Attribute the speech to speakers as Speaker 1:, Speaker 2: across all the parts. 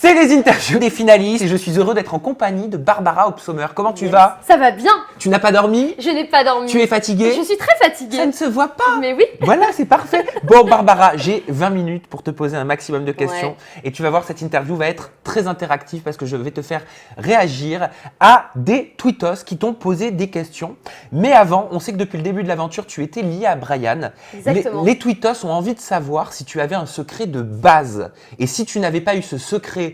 Speaker 1: C'est les interviews des finalistes et je suis heureux d'être en compagnie de Barbara Hopsommer. Comment tu vas?
Speaker 2: Ça va bien.
Speaker 1: Tu n'as pas dormi?
Speaker 2: Je n'ai pas dormi.
Speaker 1: Tu es fatiguée?
Speaker 2: Je suis très fatiguée.
Speaker 1: Ça ne se voit pas.
Speaker 2: Mais oui.
Speaker 1: Voilà, c'est parfait. Bon, Barbara, j'ai 20 minutes pour te poser un maximum de questions. Et tu vas voir, cette interview va être très interactive parce que je vais te faire réagir à des tweetos qui t'ont posé des questions. Mais avant, on sait que depuis le début de l'aventure, tu étais liée à Brian.
Speaker 2: Exactement.
Speaker 1: Les tweetos ont envie de savoir si tu avais un secret de base. Et si tu n'avais pas eu ce secret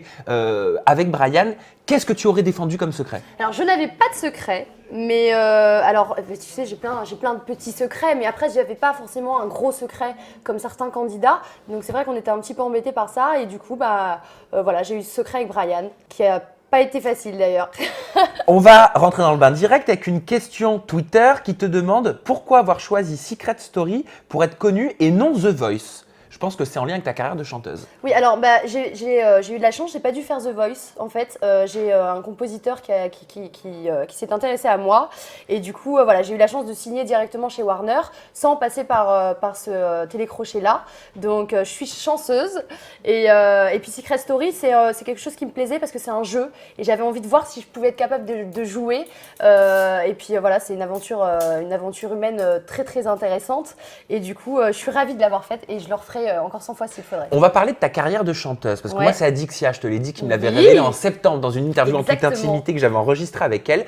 Speaker 1: avec Brian, qu'est-ce que tu aurais défendu comme secret?
Speaker 2: Alors, je n'avais pas de secret. Mais alors, tu sais, j'ai plein de petits secrets, mais après, je n'avais pas forcément un gros secret comme certains candidats. Donc, c'est vrai qu'on était un petit peu embêtés par ça. Et du coup, voilà, j'ai eu ce secret avec Brian, qui a pas été facile d'ailleurs.
Speaker 1: On va rentrer dans le bain direct avec une question Twitter qui te demande pourquoi avoir choisi Secret Story pour être connu et non The Voice. Je pense que c'est en lien avec ta carrière de chanteuse.
Speaker 2: Oui, alors j'ai eu de la chance, j'ai pas dû faire The Voice en fait. J'ai un compositeur qui s'est intéressé à moi et du coup voilà, j'ai eu la chance de signer directement chez Warner sans passer par ce télécrochet-là. Donc je suis chanceuse et puis Secret Story c'est quelque chose qui me plaisait parce que c'est un jeu et j'avais envie de voir si je pouvais être capable de jouer. Et puis voilà, c'est une aventure humaine très très intéressante et du coup je suis ravie de l'avoir faite et je le referai encore 100 fois s'il faudrait.
Speaker 1: On va parler de ta carrière de chanteuse parce que moi c'est Adixia, je te l'ai dit, qui me l'avait
Speaker 2: Oui.
Speaker 1: révélé en septembre dans une interview en toute
Speaker 2: Exactement.
Speaker 1: intimité que j'avais enregistrée avec elle.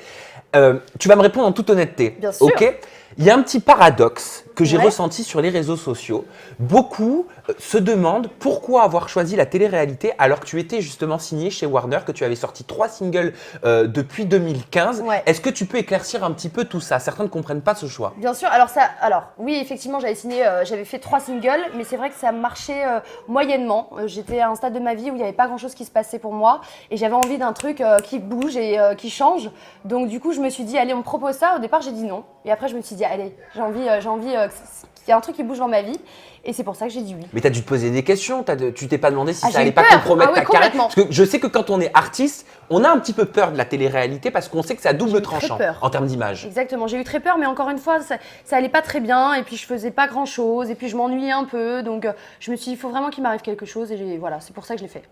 Speaker 1: Tu vas me répondre en toute honnêteté.
Speaker 2: Bien sûr.
Speaker 1: Ok. Il y a un petit paradoxe que j'ai
Speaker 2: Ouais.
Speaker 1: ressenti sur les réseaux sociaux. Beaucoup se demandent pourquoi avoir choisi la télé-réalité alors que tu étais justement signé chez Warner, que tu avais sorti 3 singles depuis 2015.
Speaker 2: Ouais.
Speaker 1: Est-ce que tu peux éclaircir un petit peu tout ça? Certains ne comprennent pas ce choix.
Speaker 2: Bien sûr, alors oui, effectivement, j'avais fait 3 singles, mais c'est vrai que ça marchait moyennement. J'étais à un stade de ma vie où il n'y avait pas grand-chose qui se passait pour moi et j'avais envie d'un truc qui bouge et qui change. Donc du coup, je me suis dit, allez, on me propose ça. Au départ, j'ai dit non. Et après, je me suis dit, allez, j'ai envie qu'il y ait un truc qui bouge dans ma vie. Et c'est pour ça que j'ai dit oui.
Speaker 1: Mais tu as dû te poser des questions, tu t'es pas demandé si ça
Speaker 2: j'ai
Speaker 1: allait
Speaker 2: eu
Speaker 1: pas
Speaker 2: peur.
Speaker 1: compromettre
Speaker 2: Ah oui,
Speaker 1: ta carrière.
Speaker 2: complètement.
Speaker 1: Parce que je sais que quand on est artiste, on a un petit peu peur de la télé-réalité parce qu'on sait que c'est à double
Speaker 2: J'ai eu très
Speaker 1: tranchant
Speaker 2: peur.
Speaker 1: en termes d'image.
Speaker 2: Exactement, j'ai eu très peur, mais encore une fois, ça allait pas très bien, et puis je faisais pas grand chose, et puis je m'ennuyais un peu, donc je me suis dit, il faut vraiment qu'il m'arrive quelque chose, et voilà, c'est pour ça que je l'ai fait.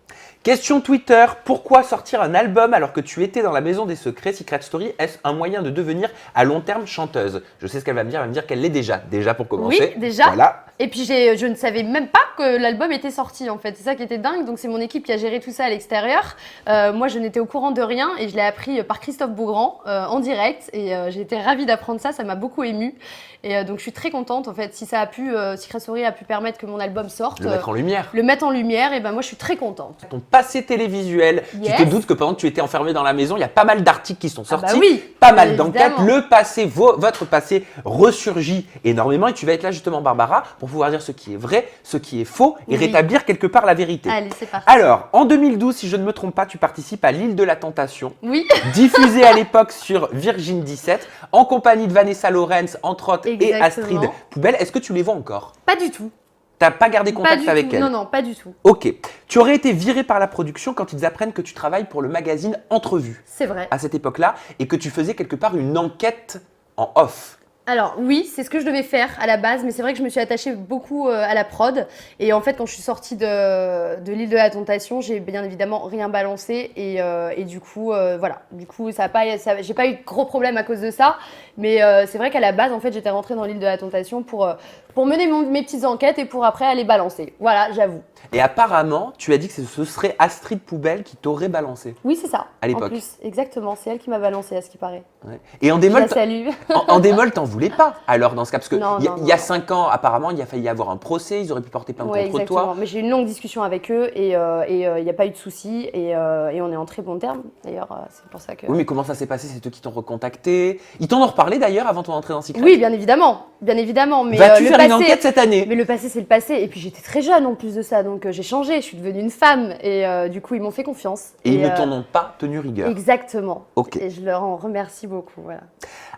Speaker 1: Question Twitter, pourquoi sortir un album alors que tu étais dans la maison des secrets? Secret Story, est-ce un moyen de devenir à long terme chanteuse? Je sais ce qu'elle va me dire, elle va me dire qu'elle l'est déjà pour commencer.
Speaker 2: Oui, déjà.
Speaker 1: Voilà.
Speaker 2: Et puis je ne savais même pas que l'album était sorti en fait, c'est ça qui était dingue, donc c'est mon équipe qui a géré tout ça à l'extérieur. Moi je n'étais au courant de rien et je l'ai appris par Christophe Beaugrand en direct et j'ai été ravie d'apprendre ça m'a beaucoup émue. Et donc je suis très contente en fait, si Secret Story a pu permettre que mon album sorte.
Speaker 1: Le mettre en lumière.
Speaker 2: Le mettre en lumière, et ben moi je suis très contente.
Speaker 1: Ton passé télévisuel,
Speaker 2: Yes.
Speaker 1: tu te doutes que pendant que tu étais enfermée dans la maison, il y a pas mal d'articles qui sont sortis,
Speaker 2: bah oui,
Speaker 1: pas mal
Speaker 2: évidemment.
Speaker 1: d'enquêtes. Le passé, votre passé ressurgit énormément et tu vas être là justement, Barbara, pour pouvoir dire ce qui est vrai, ce qui est faux et
Speaker 2: Oui.
Speaker 1: rétablir quelque part la vérité.
Speaker 2: Allez, c'est parti.
Speaker 1: Alors, en 2012, si je ne me trompe pas, tu participes à l'île de la Tentation,
Speaker 2: Oui,
Speaker 1: diffusée à l'époque sur Virgin 17, en compagnie de Vanessa Lawrence, entre autres, et
Speaker 2: Exactement.
Speaker 1: Astrid Poubelle. Est-ce que tu les vois encore?
Speaker 2: pas du tout.
Speaker 1: T'as pas gardé
Speaker 2: Pas
Speaker 1: contact
Speaker 2: du
Speaker 1: avec
Speaker 2: tout.
Speaker 1: elles?
Speaker 2: Non, non, pas du tout.
Speaker 1: Ok. Tu aurais été viré par la production quand ils apprennent que tu travailles pour le magazine Entrevue
Speaker 2: C'est vrai.
Speaker 1: à cette époque-là et que tu faisais quelque part une enquête en off.
Speaker 2: Alors oui, c'est ce que je devais faire à la base, mais c'est vrai que je me suis attachée beaucoup à la prod. Et en fait, quand je suis sortie de l'île de la Tentation, j'ai bien évidemment rien balancé. Et du coup, voilà. Du coup, j'ai pas eu de gros problèmes à cause de ça. Mais c'est vrai qu'à la base, en fait, j'étais rentrée dans l'île de la Tentation pour mener mes petites enquêtes et pour après aller balancer. Voilà, j'avoue.
Speaker 1: Et apparemment, tu as dit que ce serait Astrid Poubelle qui t'aurait balancé.
Speaker 2: Oui, c'est ça.
Speaker 1: À l'époque.
Speaker 2: En plus, exactement. C'est elle qui m'a balancé, à ce qui paraît.
Speaker 1: Ouais. Et en
Speaker 2: Je
Speaker 1: démol,
Speaker 2: la salue.
Speaker 1: en démol, t'en voulais pas alors dans ce cas? Parce que
Speaker 2: Non,
Speaker 1: il y a-
Speaker 2: non,
Speaker 1: il y a
Speaker 2: non.
Speaker 1: 5 ans, apparemment, il a failli y avoir un procès, ils auraient pu porter plainte
Speaker 2: Ouais,
Speaker 1: contre
Speaker 2: exactement.
Speaker 1: toi.
Speaker 2: Mais j'ai eu une longue discussion avec eux et il n'y a pas eu de soucis et on est en très bons termes. D'ailleurs, c'est pour ça que…
Speaker 1: Oui, mais comment ça s'est passé? C'est eux qui t'ont recontacté. Ils t'en ont reparlé d'ailleurs avant ton entrée dans Secret?
Speaker 2: Oui, bien évidemment. Bien évidemment. Mais
Speaker 1: Vas-tu
Speaker 2: le
Speaker 1: faire une
Speaker 2: passé…
Speaker 1: enquête cette année?
Speaker 2: Mais le passé, c'est le passé. Et puis j'étais très jeune en plus de ça. Donc j'ai changé. Je suis devenue une femme. Et du coup, ils m'ont fait confiance.
Speaker 1: Et ils ne t'en ont pas tenu rigueur.
Speaker 2: Exactement.
Speaker 1: Ok.
Speaker 2: Et je leur en remercie beaucoup. Voilà.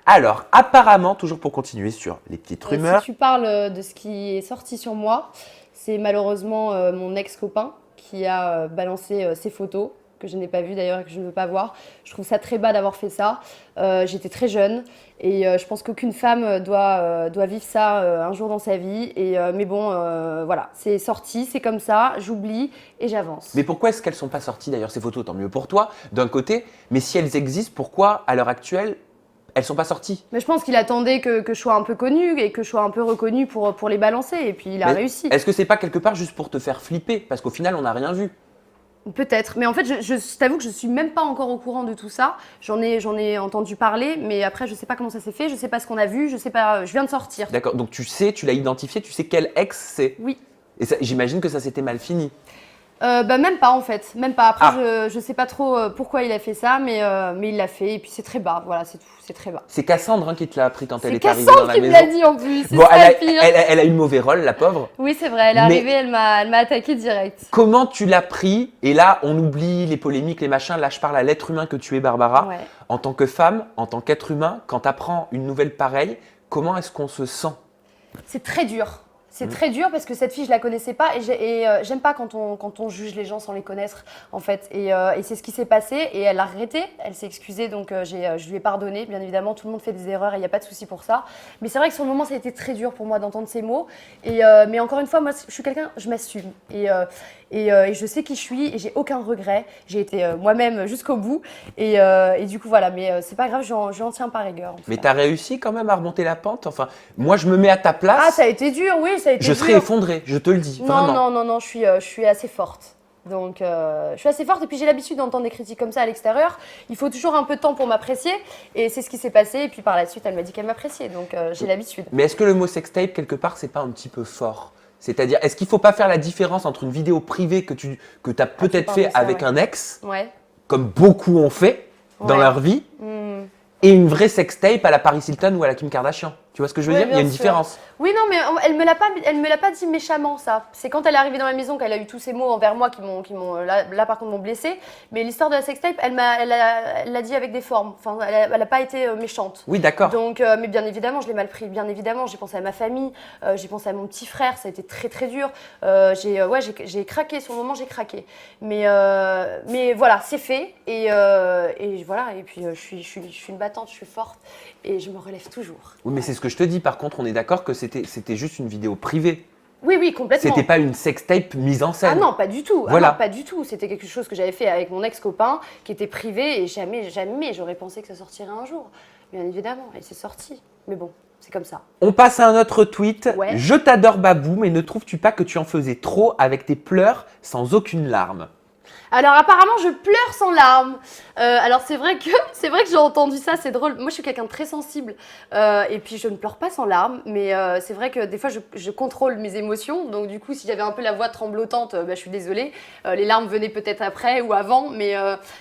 Speaker 1: Alors, apparemment, toujours pour continuer sur les petites rumeurs,
Speaker 2: Si tu parles de ce qui est sorti sur moi, c'est malheureusement mon ex-copain qui a balancé ses photos que je n'ai pas vu d'ailleurs et que je ne veux pas voir. Je trouve ça très bas d'avoir fait ça. J'étais très jeune et je pense qu'aucune femme doit vivre ça un jour dans sa vie. Mais bon, voilà, c'est sorti, c'est comme ça, j'oublie et j'avance.
Speaker 1: Mais pourquoi est-ce qu'elles ne sont pas sorties d'ailleurs ces photos? Tant mieux pour toi, d'un côté. Mais si elles existent, pourquoi à l'heure actuelle, elles ne sont pas sorties?
Speaker 2: Mais je pense qu'il attendait que je sois un peu connue et que je sois un peu reconnue pour les balancer. Et puis il a réussi.
Speaker 1: Est-ce que c'est pas quelque part juste pour te faire flipper? Parce qu'au final, on n'a rien vu.
Speaker 2: Peut-être, mais en fait, je t'avoue que je suis même pas encore au courant de tout ça. J'en ai entendu parler, mais après, je sais pas comment ça s'est fait, je sais pas ce qu'on a vu, je sais pas, je viens de sortir.
Speaker 1: D'accord, donc tu sais, tu l'as identifié, tu sais quel ex c'est.
Speaker 2: Oui.
Speaker 1: Et j'imagine que ça s'était mal fini.
Speaker 2: Même pas en fait, même pas. Après,
Speaker 1: Ah.
Speaker 2: je sais pas trop pourquoi il a fait ça, mais il l'a fait et puis c'est très bas, voilà, c'est tout, c'est très bas.
Speaker 1: C'est Cassandre qui te l'a appris quand elle
Speaker 2: C'est
Speaker 1: est arrivée dans
Speaker 2: Cassandre
Speaker 1: la
Speaker 2: qui me
Speaker 1: maison.
Speaker 2: l'a dit en plus, c'est
Speaker 1: Bon,
Speaker 2: ça le pire.
Speaker 1: elle a eu le mauvais rôle, la pauvre.
Speaker 2: Oui, c'est vrai, elle est
Speaker 1: Mais-
Speaker 2: arrivée, elle m'a attaqué direct.
Speaker 1: Comment tu l'as pris? Et là, on oublie les polémiques, les machins. Là, je parle à l'être humain que tu es, Barbara.
Speaker 2: Ouais.
Speaker 1: En tant que femme, en tant qu'être humain, quand tu apprends une nouvelle pareille, comment est-ce qu'on se sent?
Speaker 2: C'est très dur. C'est très dur parce que cette fille, je la connaissais pas et j'aime pas quand on juge les gens sans les connaître, en fait. Et c'est ce qui s'est passé et elle a regretté, elle s'est excusée, donc je lui ai pardonné. Bien évidemment, tout le monde fait des erreurs et il n'y a pas de souci pour ça. Mais c'est vrai que sur le moment, ça a été très dur pour moi d'entendre ces mots. Mais encore une fois, moi, je suis quelqu'un, je m'assume. Et je sais qui je suis et j'ai aucun regret. J'ai été moi-même jusqu'au bout. Et du coup, voilà. Mais c'est pas grave, j'en tiens pas rigueur.
Speaker 1: Mais tu as réussi quand même à remonter la pente? Enfin, moi, je me mets à ta place.
Speaker 2: Ah, ça a été dur, oui, ça a été
Speaker 1: Je
Speaker 2: dur.
Speaker 1: serais effondré, je te le dis.
Speaker 2: Non,
Speaker 1: vraiment.
Speaker 2: non, je suis assez forte. Donc, je suis assez forte et puis j'ai l'habitude d'entendre des critiques comme ça à l'extérieur. Il faut toujours un peu de temps pour m'apprécier et c'est ce qui s'est passé. Et puis par la suite, elle m'a dit qu'elle m'appréciait, donc j'ai l'habitude.
Speaker 1: Mais est-ce que le mot sextape, quelque part, c'est pas un petit peu fort? C'est-à-dire, est-ce qu'il ne faut pas faire la différence entre une vidéo privée que tu as peut-être
Speaker 2: parles de
Speaker 1: fait
Speaker 2: ça,
Speaker 1: avec
Speaker 2: ouais.
Speaker 1: un ex,
Speaker 2: Ouais.
Speaker 1: comme beaucoup ont fait dans
Speaker 2: Ouais.
Speaker 1: leur vie,
Speaker 2: Hmm.
Speaker 1: et une vraie sextape à la Paris Hilton ou à la Kim Kardashian? Tu vois ce que je veux
Speaker 2: Oui,
Speaker 1: dire? Il y a
Speaker 2: bien
Speaker 1: une
Speaker 2: sûr.
Speaker 1: différence.
Speaker 2: Oui, non, mais elle me l'a pas dit méchamment, ça. C'est quand elle est arrivée dans la maison qu'elle a eu tous ces mots envers moi qui m'ont là par contre m'ont blessée. Mais l'histoire de la sextape, elle l'a dit avec des formes. Enfin, elle a pas été méchante.
Speaker 1: Oui, d'accord.
Speaker 2: Donc, mais bien évidemment, je l'ai mal pris. Bien évidemment, j'ai pensé à ma famille, j'ai pensé à mon petit frère. Ça a été très très dur. J'ai craqué sur le moment, j'ai craqué. Mais voilà, c'est fait et voilà. Et puis je suis une battante, je suis forte et je me relève toujours.
Speaker 1: Oui, mais c'est ce que je te dis. Par contre, on est d'accord que c'était juste une vidéo privée.
Speaker 2: Oui, oui, complètement.
Speaker 1: C'était pas une sextape mise en scène.
Speaker 2: Ah non, pas du tout.
Speaker 1: Voilà.
Speaker 2: Ah non, pas du tout. C'était quelque chose que j'avais fait avec mon ex-copain qui était privé et jamais j'aurais pensé que ça sortirait un jour. Bien évidemment, et c'est sorti. Mais bon, c'est comme ça.
Speaker 1: On passe à un autre tweet.
Speaker 2: Ouais.
Speaker 1: Je t'adore, Babou, mais ne trouves-tu pas que tu en faisais trop avec tes pleurs sans aucune larme?
Speaker 2: Alors apparemment je pleure sans larmes. Alors c'est vrai que j'ai entendu ça, c'est drôle. Moi je suis quelqu'un de très sensible et puis je ne pleure pas sans larmes, mais c'est vrai que des fois je contrôle mes émotions. Donc du coup si j'avais un peu la voix tremblotante, je suis désolée. Les larmes venaient peut-être après ou avant, mais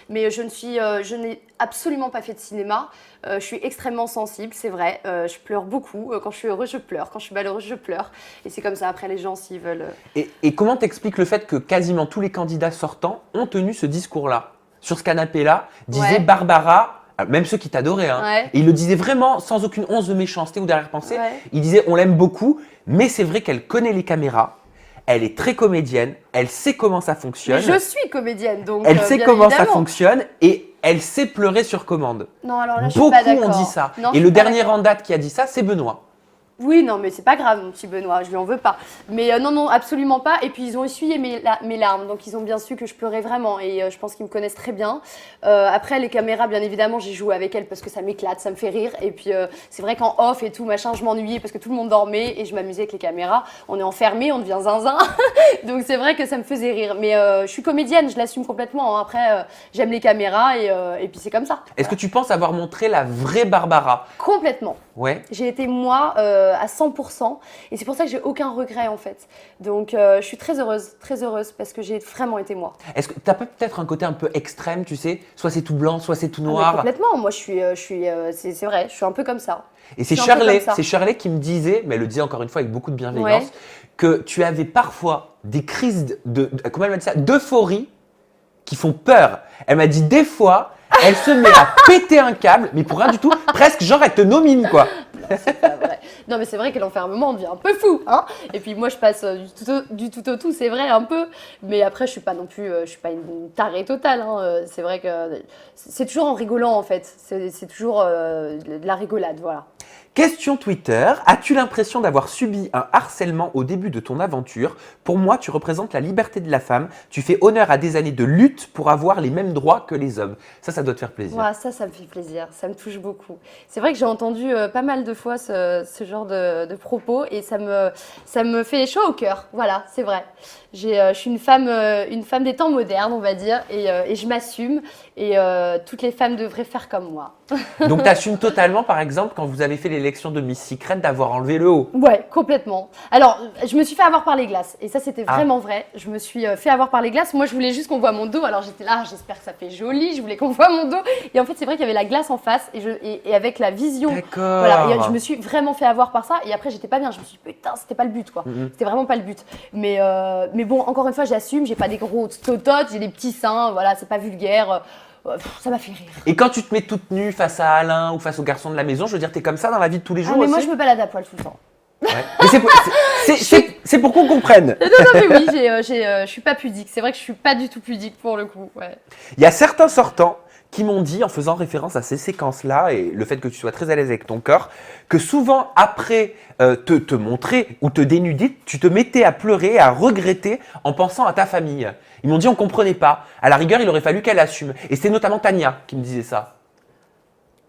Speaker 2: je n'ai absolument pas fait de cinéma. Je suis extrêmement sensible, c'est vrai. Je pleure beaucoup. Quand je suis heureuse, je pleure. Quand je suis malheureuse, je pleure. Et c'est comme ça après les gens s'ils veulent.
Speaker 1: Et comment t'expliques le fait que quasiment tous les candidats sortants ont tenu ce discours-là? Sur ce canapé-là, disait
Speaker 2: Ouais.
Speaker 1: Barbara, même ceux qui t'adoraient, hein,
Speaker 2: Ouais.
Speaker 1: et il le disait vraiment sans aucune once de méchanceté ou d'arrière-pensée.
Speaker 2: Ouais.
Speaker 1: Il disait on l'aime beaucoup, mais c'est vrai qu'elle connaît les caméras, elle est très comédienne, elle sait comment ça fonctionne,
Speaker 2: Mais je suis comédienne, donc
Speaker 1: elle sait
Speaker 2: bien
Speaker 1: comment ça
Speaker 2: évidemment.
Speaker 1: fonctionne et elle sait pleurer sur commande.
Speaker 2: Non, alors là, je suis
Speaker 1: Beaucoup
Speaker 2: pas d'accord.
Speaker 1: ont dit ça.
Speaker 2: Non, je
Speaker 1: Et
Speaker 2: suis
Speaker 1: le
Speaker 2: pas
Speaker 1: dernier
Speaker 2: d'accord.
Speaker 1: en date qui a dit ça, c'est Benoît.
Speaker 2: Oui, non, mais c'est pas grave, mon petit Benoît, je lui en veux pas. Mais non, absolument pas. Et puis, ils ont essuyé mes larmes, donc ils ont bien su que je pleurais vraiment. Et je pense qu'ils me connaissent très bien. Après, les caméras, bien évidemment, j'ai joué avec elles parce que ça m'éclate, ça me fait rire. Et puis, c'est vrai qu'en off et tout, machin, je m'ennuyais parce que tout le monde dormait et je m'amusais avec les caméras. On est enfermés, on devient zinzin. Donc, c'est vrai que ça me faisait rire. Mais je suis comédienne, je l'assume complètement, hein. Après, j'aime les caméras et puis c'est comme ça.
Speaker 1: Est-ce que tu penses avoir montré la vraie Barbara?
Speaker 2: Complètement.
Speaker 1: Ouais.
Speaker 2: J'ai été moi à 100% et c'est pour ça que j'ai aucun regret en fait. Donc je suis très heureuse parce que j'ai vraiment été moi.
Speaker 1: Est-ce que tu as peut-être un côté un peu extrême, tu sais? Soit c'est tout blanc, soit c'est tout
Speaker 2: Ah, mais
Speaker 1: noir.
Speaker 2: complètement, moi c'est vrai, je suis un peu comme ça.
Speaker 1: Et c'est
Speaker 2: Je suis un peu
Speaker 1: Shirley,
Speaker 2: comme ça.
Speaker 1: c'est Shirley qui me disait, mais elle le disait encore une fois avec beaucoup de bienveillance,
Speaker 2: Ouais.
Speaker 1: que tu avais parfois des crises comment elle m'a dit ça, d'euphorie qui font peur. Elle m'a dit des fois, Elle se met à péter un câble, mais pour rien du tout. Presque genre, elle te nomine, quoi.
Speaker 2: C'est pas vrai. Non, mais c'est vrai que l'enfermement devient un peu fou, hein. Et puis moi, je passe du tout au tout, c'est vrai, un peu. Mais après, je suis pas non plus, je suis pas une tarée totale, hein. C'est vrai que c'est toujours en rigolant, en fait. C'est toujours de la rigolade, voilà.
Speaker 1: Question Twitter. As-tu l'impression d'avoir subi un harcèlement au début de ton aventure? Pour moi, tu représentes la liberté de la femme. Tu fais honneur à des années de lutte pour avoir les mêmes droits que les hommes. Ça doit te faire plaisir.
Speaker 2: Ouais, ça me fait plaisir. Ça me touche beaucoup. C'est vrai que j'ai entendu pas mal de fois ce genre de propos et ça me fait chaud au cœur. Voilà, c'est vrai. Je suis une femme des temps modernes, on va dire, et je m'assume. Et toutes les femmes devraient faire comme moi.
Speaker 1: Donc, tu assumes totalement, par exemple, quand vous avez fait l'élection de Miss Secret, d'avoir enlevé le haut.
Speaker 2: Ouais, complètement. Alors, je me suis fait avoir par les glaces. Et ça, c'était vraiment vrai. Je me suis fait avoir par les glaces. Moi, je voulais juste qu'on voit mon dos. Alors, j'étais là, j'espère que ça fait joli. Je voulais qu'on voit mon dos. Et en fait, c'est vrai qu'il y avait la glace en face. Et avec la vision.
Speaker 1: D'accord.
Speaker 2: Voilà, et je me suis vraiment fait avoir par ça. Et après, j'étais pas bien. Je me suis dit, putain, c'était pas le but, quoi. C'était vraiment pas le but. Mais bon, encore une fois, j'assume. J'ai pas des gros tototes. J'ai des petits seins. Voilà, c'est pas vulgaire. Ça m'a fait rire.
Speaker 1: Et quand tu te mets toute nue face à Alain ou face aux garçons de la maison, je veux dire, t'es comme ça dans la vie de tous les jours
Speaker 2: Mais
Speaker 1: aussi?
Speaker 2: moi, je me balade à poil tout le temps.
Speaker 1: Ouais. Mais c'est pour qu'on comprenne.
Speaker 2: Non, mais oui, je suis pas pudique. C'est vrai que je suis pas du tout pudique pour le coup. Ouais.
Speaker 1: Il y a certains sortants qui m'ont dit, en faisant référence à ces séquences-là et le fait que tu sois très à l'aise avec ton corps, que souvent après te montrer ou te dénuder, tu te mettais à pleurer, à regretter en pensant à ta famille. Ils m'ont dit on comprenait pas. À la rigueur, il aurait fallu qu'elle assume. Et c'est notamment Tania qui me disait ça.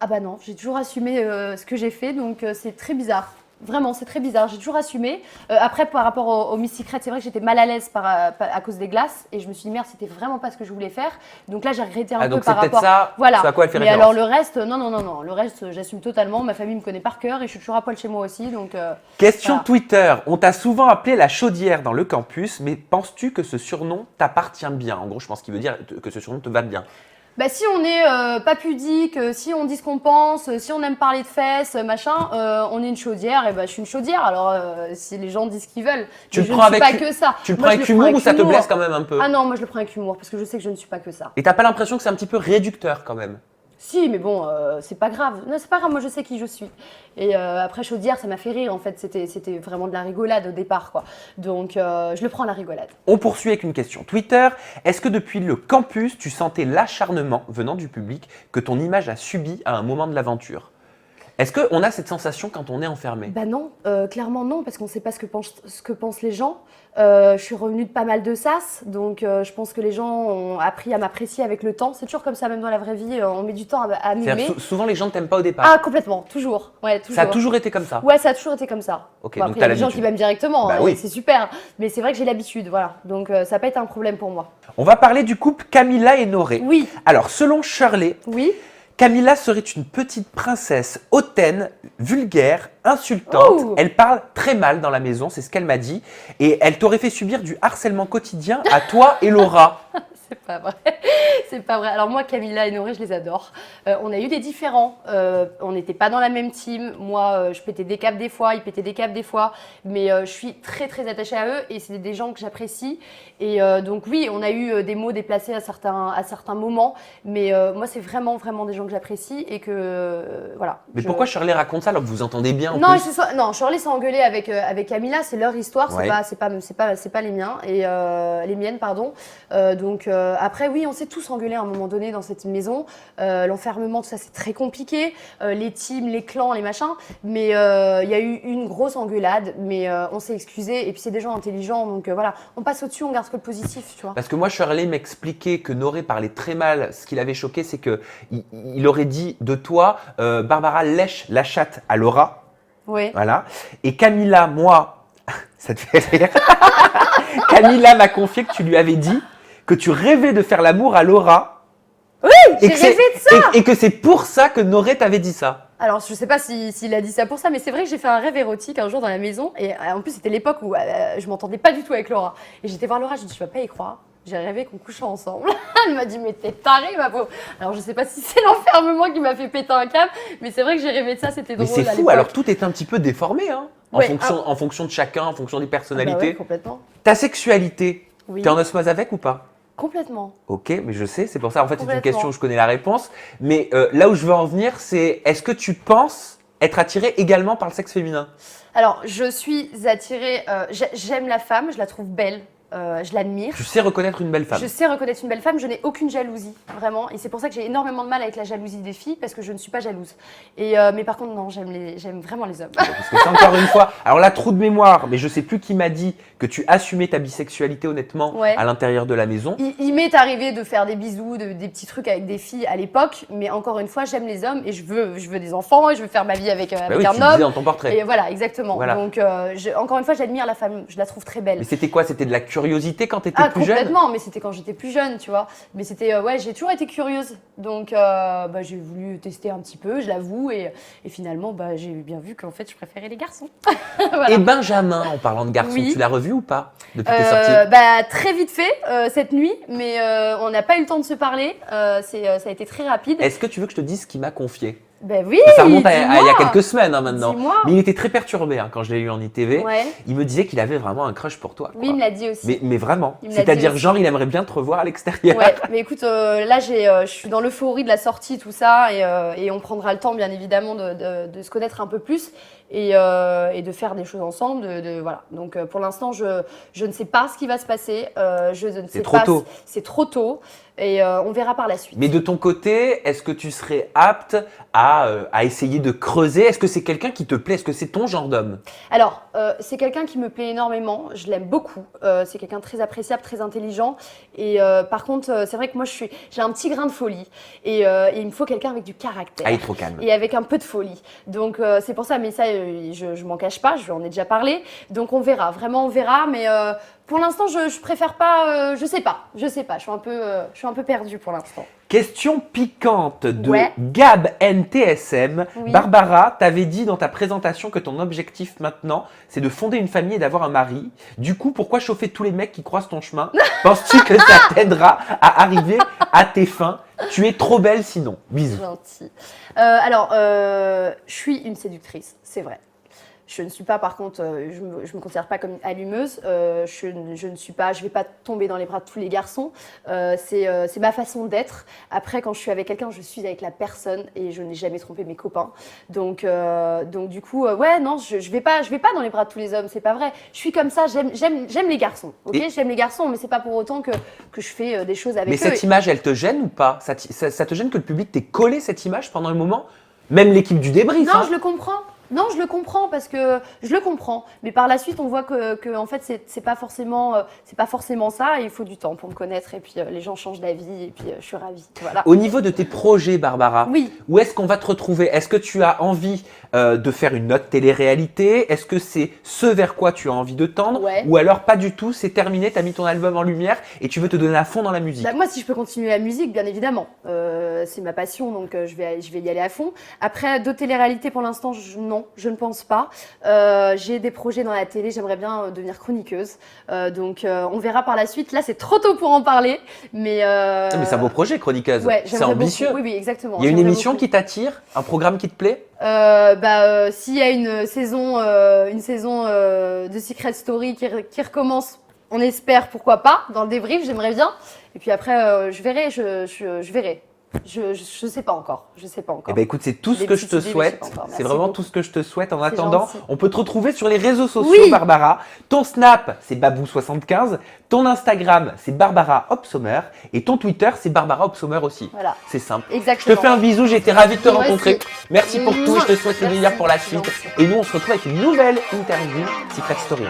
Speaker 2: Ah bah non, j'ai toujours assumé ce que j'ai fait, donc c'est très bizarre. Vraiment, c'est très bizarre. J'ai toujours assumé. Après, par rapport au Miss Secret, c'est vrai que j'étais mal à l'aise à cause des glaces. Et je me suis dit, merde, c'était vraiment pas ce que je voulais faire. Donc là, j'ai regretté un peu
Speaker 1: donc
Speaker 2: par
Speaker 1: c'est peut-être
Speaker 2: rapport.
Speaker 1: ça,
Speaker 2: Voilà.
Speaker 1: ce à quoi elle fait
Speaker 2: Mais
Speaker 1: référence.
Speaker 2: alors, le reste, non. Le reste, j'assume totalement. Ma famille me connaît par cœur et je suis toujours à poil chez moi aussi. Donc,
Speaker 1: Question
Speaker 2: voilà.
Speaker 1: Twitter. On t'a souvent appelé la chaudière dans le campus, mais penses-tu que ce surnom t'appartient bien? En gros, je pense qu'il veut dire que ce surnom te va bien.
Speaker 2: Bah, si on n'est pas pudique, si on dit ce qu'on pense, si on aime parler de fesses, machin, on est une chaudière, et bah je suis une chaudière. Alors si les gens disent ce qu'ils veulent,
Speaker 1: Tu
Speaker 2: mais
Speaker 1: le
Speaker 2: je
Speaker 1: prends
Speaker 2: ne suis
Speaker 1: avec
Speaker 2: pas que ça.
Speaker 1: Tu le
Speaker 2: Moi,
Speaker 1: prends
Speaker 2: je
Speaker 1: avec
Speaker 2: le
Speaker 1: humour
Speaker 2: prends
Speaker 1: ou ça te
Speaker 2: humour.
Speaker 1: blesse quand même un peu?
Speaker 2: Ah non, moi je le prends avec humour parce que je sais que je ne suis pas que ça.
Speaker 1: Et t'as pas l'impression que c'est un petit peu réducteur quand même?
Speaker 2: Si, mais bon, c'est pas grave. Non, c'est pas grave, moi je sais qui je suis. Et après chaudière, ça m'a fait rire en fait. C'était vraiment de la rigolade au départ, quoi. Donc je le prends à la rigolade.
Speaker 1: On poursuit avec une question Twitter. Est-ce que depuis le campus, tu sentais l'acharnement venant du public que ton image a subi à un moment de l'aventure? Est-ce qu'on a cette sensation quand on est enfermé?
Speaker 2: Bah non, clairement non, parce qu'on ne sait pas ce que pensent les gens. Je suis revenue de pas mal de sas, donc je pense que les gens ont appris à m'apprécier avec le temps. C'est toujours comme ça, même dans la vraie vie, on met du temps à m'aimer.
Speaker 1: Souvent les gens ne t'aiment pas au départ.
Speaker 2: Ah, complètement, toujours. Ouais, toujours.
Speaker 1: Ça a toujours été comme ça?
Speaker 2: Ouais, ça a toujours été comme ça.
Speaker 1: Ok,
Speaker 2: Bon,
Speaker 1: donc
Speaker 2: après, il y
Speaker 1: t'as
Speaker 2: a des gens
Speaker 1: l'habitude.
Speaker 2: qui m'aiment directement,
Speaker 1: Bah
Speaker 2: hein,
Speaker 1: oui.
Speaker 2: c'est super. Mais c'est vrai que j'ai l'habitude, voilà. Donc ça n'a pas été un problème pour moi.
Speaker 1: On va parler du couple Camilla et Noré.
Speaker 2: Oui.
Speaker 1: Alors, selon Shirley,
Speaker 2: Oui.
Speaker 1: Camilla serait une petite princesse hautaine, vulgaire, insultante.
Speaker 2: Oh.
Speaker 1: Elle parle très mal dans la maison, c'est ce qu'elle m'a dit. Et elle t'aurait fait subir du harcèlement quotidien à toi et Laura.
Speaker 2: C'est pas vrai. C'est pas vrai. Alors moi, Camilla et Noré, je les adore. On a eu des différends. On n'était pas dans la même team. Moi, je pétais des câbles des fois, ils pétaient des câbles des fois. Mais je suis très très attachée à eux et c'est des gens que j'apprécie. Et donc oui, on a eu des mots déplacés à certains moments. Mais moi, c'est vraiment vraiment des gens que j'apprécie et que voilà.
Speaker 1: Mais pourquoi Shirley raconte ça alors que vous entendez bien en
Speaker 2: Non,
Speaker 1: plus?
Speaker 2: non, Shirley s'est engueulée avec Camilla, c'est leur histoire,
Speaker 1: Ouais.
Speaker 2: c'est pas les miens et les miennes, pardon. Donc après, oui, on s'est tous engueulés à un moment donné dans cette maison. L'enfermement, tout ça, c'est très compliqué. Les teams, les clans, les machins. Mais il y a eu une grosse engueulade, mais on s'est excusé. Et puis c'est des gens intelligents, donc voilà, on passe au-dessus, on garde que le positif, tu vois.
Speaker 1: Parce que moi, Shirley m'expliquait que Noré parlait très mal. Ce qui l'avait choqué, c'est qu'il aurait dit de toi, Barbara lèche la chatte à Laura.
Speaker 2: Oui.
Speaker 1: Voilà. Et Camilla, moi, ça te fait rire. Camilla m'a confié que tu lui avais dit que tu rêvais de faire l'amour à Laura.
Speaker 2: Oui,
Speaker 1: Et
Speaker 2: j'ai
Speaker 1: que c'est-
Speaker 2: rêvé de ça.
Speaker 1: Et que c'est pour ça que Noré t'avait dit ça.
Speaker 2: Alors, je sais pas s'il a dit ça pour ça, mais c'est vrai que j'ai fait un rêve érotique un jour dans la maison. Et en plus, c'était l'époque où je m'entendais pas du tout avec Laura. Et j'étais voir Laura, je lui ai dit, je vas pas y croire. J'ai rêvé qu'on couchait ensemble. Elle m'a dit, mais t'es tarée, ma pauvre. Alors, je sais pas si c'est l'enfermement qui m'a fait péter un câble, mais c'est vrai que j'ai rêvé de ça, c'était
Speaker 1: Mais
Speaker 2: drôle.
Speaker 1: c'est
Speaker 2: à
Speaker 1: fou,
Speaker 2: l'époque.
Speaker 1: alors tout est un petit peu déformé, hein,
Speaker 2: Ouais,
Speaker 1: en fonction de chacun, en fonction des
Speaker 2: Ah bah
Speaker 1: personnalités.
Speaker 2: ouais, complètement.
Speaker 1: Ta sexualité,
Speaker 2: Oui.
Speaker 1: t'es en osmose avec ou pas?
Speaker 2: Complètement.
Speaker 1: Ok, mais je sais, c'est pour ça, en fait, c'est une
Speaker 2: Complètement.
Speaker 1: question où je connais la réponse. Mais là où je veux en venir, c'est est-ce que tu penses être attiré également par le sexe féminin?
Speaker 2: Alors, je suis attirée, j'aime la femme, je la trouve belle, je l'admire.
Speaker 1: Tu sais reconnaître une belle femme?
Speaker 2: Je sais reconnaître une belle femme, je n'ai aucune jalousie, vraiment. Et c'est pour ça que j'ai énormément de mal avec la jalousie des filles, parce que je ne suis pas jalouse. Mais par contre, non, j'aime vraiment les hommes.
Speaker 1: Parce que c'est encore une fois, alors là, trou de mémoire, mais je sais plus qui m'a dit que tu assumais ta bisexualité honnêtement
Speaker 2: Ouais.
Speaker 1: à l'intérieur de la maison.
Speaker 2: Il m'est arrivé de faire des bisous, des petits trucs avec des filles à l'époque, mais encore une fois, j'aime les hommes et je veux des enfants et je veux faire ma vie avec
Speaker 1: Bah
Speaker 2: avec
Speaker 1: oui,
Speaker 2: un
Speaker 1: tu le disais
Speaker 2: homme.
Speaker 1: dans ton portrait.
Speaker 2: Et voilà, exactement.
Speaker 1: Voilà.
Speaker 2: Donc, encore une fois, j'admire la femme, je la trouve très belle.
Speaker 1: Mais c'était quoi? C'était de la curiosité quand tu étais plus jeune?
Speaker 2: Complètement, mais c'était quand j'étais plus jeune, tu vois. Mais c'était, ouais, j'ai toujours été curieuse. Donc, j'ai voulu tester un petit peu, je l'avoue. Et finalement, j'ai bien vu qu'en fait, je préférais les garçons. Voilà.
Speaker 1: Et Benjamin, en parlant de garçon,
Speaker 2: Oui.
Speaker 1: tu l'as revu ou pas depuis que t'es sorti?
Speaker 2: Très vite fait, cette nuit, mais on n'a pas eu le temps de se parler. Ça a été très rapide.
Speaker 1: Est-ce que tu veux que je te dise ce qu'il m'a confié?
Speaker 2: Oui,
Speaker 1: Ça remonte à il y a
Speaker 2: dis-moi.
Speaker 1: quelques semaines maintenant.
Speaker 2: Dis-moi.
Speaker 1: Mais il était très perturbé quand je l'ai eu en ITV.
Speaker 2: Ouais.
Speaker 1: Il me disait qu'il avait vraiment un crush pour toi.
Speaker 2: Oui,
Speaker 1: quoi.
Speaker 2: il me l'a dit aussi.
Speaker 1: Mais vraiment.
Speaker 2: Il me l'a dit
Speaker 1: C'est-à-dire,
Speaker 2: aussi.
Speaker 1: genre, il aimerait bien te revoir à l'extérieur.
Speaker 2: Ouais, mais écoute, là, je suis dans l'euphorie de la sortie, tout ça, et on prendra le temps, bien évidemment, de se connaître un peu plus et de faire des choses ensemble. Voilà. Donc, pour l'instant, je ne sais pas ce qui va se passer. Je ne sais
Speaker 1: C'est trop
Speaker 2: pas.
Speaker 1: tôt.
Speaker 2: C'est trop tôt, et on verra par la suite.
Speaker 1: Mais de ton côté, est-ce que tu serais apte à essayer de creuser? Est-ce que c'est quelqu'un qui te plaît? Est-ce que c'est ton genre d'homme?
Speaker 2: Alors, c'est quelqu'un qui me plaît énormément, je l'aime beaucoup, c'est quelqu'un de très appréciable, très intelligent, et par contre, c'est vrai que moi j'ai un petit grain de folie, et il me faut quelqu'un avec du caractère.
Speaker 1: Ah, il est trop calme.
Speaker 2: Et avec un peu de folie. Donc c'est pour ça, mais ça, je m'en cache pas, je lui en ai déjà parlé, donc on verra, vraiment on verra, mais pour l'instant, je préfère pas, je sais pas, je suis un peu perdue pour l'instant.
Speaker 1: Question piquante de
Speaker 2: Ouais.
Speaker 1: Gab NTSM.
Speaker 2: Oui.
Speaker 1: Barbara, t'avais dit dans ta présentation que ton objectif maintenant, c'est de fonder une famille et d'avoir un mari. Du coup, pourquoi chauffer tous les mecs qui croisent ton chemin? Penses-tu que ça t'aidera à arriver à tes fins? Tu es trop belle sinon. Bisous.
Speaker 2: Gentil. Je suis une séductrice, c'est vrai. Je ne suis pas, par contre, je me considère pas comme une allumeuse. Je vais pas tomber dans les bras de tous les garçons. C'est ma façon d'être. Après, quand je suis avec quelqu'un, je suis avec la personne et je n'ai jamais trompé mes copains. Donc du coup, ouais, non, je vais pas dans les bras de tous les hommes. C'est pas vrai. Je suis comme ça. J'aime les garçons. Ok,
Speaker 1: Et-
Speaker 2: j'aime les garçons, mais c'est pas pour autant que je fais des choses avec
Speaker 1: Mais
Speaker 2: eux.
Speaker 1: cette image, elle te gêne ou pas? Ça te gêne que le public t'ait collé cette image pendant un moment? Même l'équipe du débrief.
Speaker 2: Non,
Speaker 1: hein.
Speaker 2: je le comprends. Non, je le comprends parce que je le comprends. Mais par la suite, on voit que en fait, c'est pas forcément ça. Il faut du temps pour me connaître et puis les gens changent d'avis et puis je suis ravie. Voilà.
Speaker 1: Au niveau de tes projets, Barbara,
Speaker 2: Oui.
Speaker 1: où est-ce qu'on va te retrouver? Est-ce que tu as envie de faire une autre télé-réalité? Est-ce que c'est ce vers quoi tu as envie de tendre?
Speaker 2: Ouais.
Speaker 1: Ou alors pas du tout, c'est terminé, tu as mis ton album en lumière et tu veux te donner à fond dans la musique?
Speaker 2: Bah, moi, si je peux continuer la musique, bien évidemment. C'est ma passion, donc je vais y aller à fond. Après, d'autres téléréalités, pour l'instant, non, je ne pense pas. J'ai des projets dans la télé, j'aimerais bien devenir chroniqueuse. Donc, on verra par la suite. Là, c'est trop tôt pour en parler, mais...
Speaker 1: Ah, mais c'est un beau projet, chroniqueuse.
Speaker 2: Ouais,
Speaker 1: c'est
Speaker 2: j'aimerais
Speaker 1: ambitieux.
Speaker 2: beaucoup. Oui, exactement.
Speaker 1: Il y a une
Speaker 2: J'aimerais
Speaker 1: émission
Speaker 2: beaucoup.
Speaker 1: qui t'attire? Un programme qui te plaît?
Speaker 2: S'il y a une saison de Secret Story qui recommence, on espère, pourquoi pas, dans le débrief, j'aimerais bien. Et puis après, je verrai, je verrai. Je sais pas encore,
Speaker 1: Eh ben écoute, c'est tout ce
Speaker 2: Des
Speaker 1: que je
Speaker 2: petites
Speaker 1: te
Speaker 2: idées, mais je sais
Speaker 1: souhaite.
Speaker 2: pas encore.
Speaker 1: C'est
Speaker 2: Merci
Speaker 1: vraiment
Speaker 2: beaucoup.
Speaker 1: tout ce que je te souhaite. En
Speaker 2: C'est
Speaker 1: attendant,
Speaker 2: gentil.
Speaker 1: on peut te retrouver sur les réseaux sociaux,
Speaker 2: Oui.
Speaker 1: Barbara. Ton Snap, c'est Babou75. Ton Instagram, c'est Barbara Hopsommer. Et ton Twitter, c'est Barbara Hopsommer aussi.
Speaker 2: Voilà.
Speaker 1: C'est simple. Je
Speaker 2: Exactement.
Speaker 1: te fais un bisou, j'ai été ravie de te
Speaker 2: Moi
Speaker 1: rencontrer.
Speaker 2: aussi.
Speaker 1: Merci pour tout, je te souhaite le
Speaker 2: Merci,
Speaker 1: meilleur pour la
Speaker 2: c'est
Speaker 1: suite.
Speaker 2: gentil.
Speaker 1: Et nous, on se retrouve avec une nouvelle interview Secret Story.